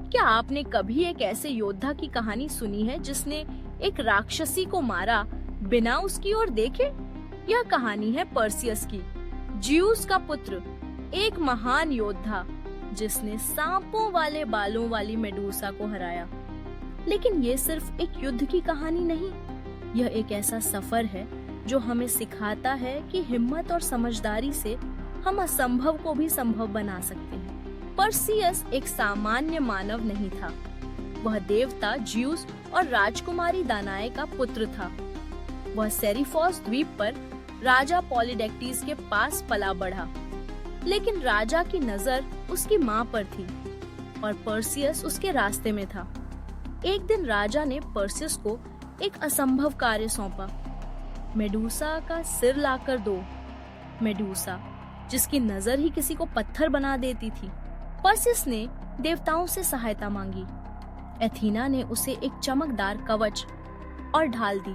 क्या आपने कभी एक ऐसे योद्धा की कहानी सुनी है जिसने एक राक्षसी को मारा बिना उसकी ओर देखे? यह कहानी है पर्सियस की, ज्यूस का पुत्र, एक महान योद्धा जिसने सांपों वाले बालों वाली मेडूसा को हराया। लेकिन ये सिर्फ एक युद्ध की कहानी नहीं, यह एक ऐसा सफर है जो हमें सिखाता है कि हिम्मत और समझदारी से हम असंभव को भी संभव बना सकते हैं। पर्सियस एक सामान्य मानव नहीं था, वह देवता ज्यूस और राजकुमारी दानाए का पुत्र था। वह सेरिफॉस द्वीप पर राजा पॉलीडेक्टिस के पास पला बढ़ा, लेकिन राजा की नजर उसकी माँ पर थी और पर्सियस उसके रास्ते में था। एक दिन राजा ने पर्सियस को एक असंभव कार्य सौंपा, मेडूसा का सिर लाकर दो। मेडूसा, जिसकी नजर ही किसी को पत्थर बना देती थी। पर्सियस ने देवताओं से सहायता मांगी। एथीना ने उसे एक चमकदार कवच और ढाल दी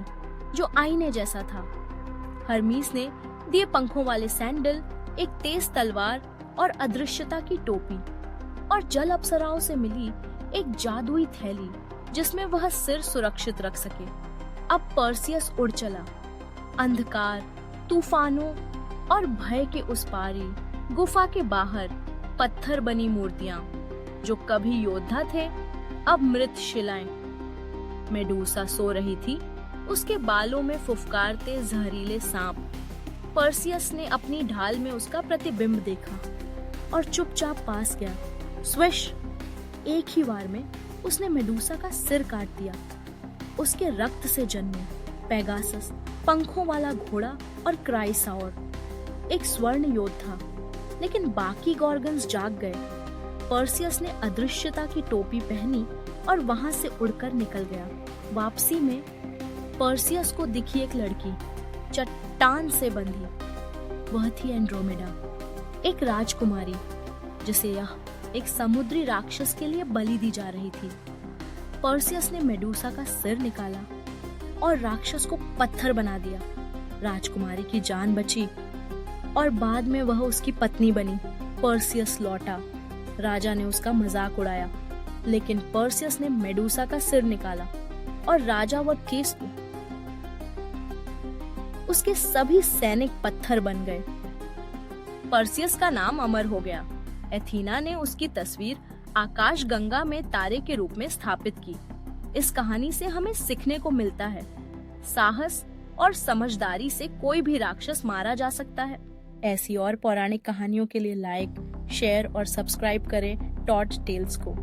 जो आईने जैसा था। हर्मीस ने दिए पंखों वाले सैंडल, एक तेज तलवार और अदृश्यता की टोपी, और जल अप्सराओं से मिली एक जादुई थैली जिसमें वह सिर सुरक्षित रख सके। अब पर्सियस उड़ चला, अंधकार, तूफानों और भय के उस पारी, गुफा के बाहर पत्थर बनी मूर्तियां जो कभी योद्धा थे अब मृत शिलाएं। मेडूसा सो रही थी, उसके बालों में फुफकारते जहरीले सांप। पर्सियस ने अपनी ढाल में उसका प्रतिबिंब देखा और चुपचाप पास गया। स्विश! एक ही वार में उसने मेडूसा का सिर काट दिया। उसके रक्त से जन्मे पेगासस, पंखों वाला घोड़ा और क्राइसाउर, एक स्वर्ण योद्धा। लेकिन बाकी गॉर्गन्स जाग गए। पर्सियस ने अदृश्यता की टोपी पहनी और वहां से उड़कर निकल गया। वापसी में पर्सियस को दिखी एक लड़की, चट्टान से बंधी। वह थी एंड्रोमेडा, एक राजकुमारी जिसे यह एक समुद्री राक्षस के लिए बलि दी जा रही थी। पर्सियस ने मेडूसा का सिर निकाला और राक्षस को पत्थर बना दिया। राजकुमारी की जान बची और बाद में वह उसकी पत्नी बनी। पर्सियस लौटा, राजा ने उसका मजाक उड़ाया, लेकिन पर्सियस ने मेडूसा का सिर निकाला और राजा व केस उसके सभी सैनिक पत्थर बन गए। पर्सियस का नाम अमर हो गया। एथीना ने उसकी तस्वीर आकाश गंगा में तारे के रूप में स्थापित की। इस कहानी से हमें सीखने को मिलता है, साहस और समझदारी से कोई भी राक्षस मारा जा सकता है। ऐसी और पौराणिक कहानियों के लिए लाइक, शेयर और सब्सक्राइब करें टॉट टेल्स को।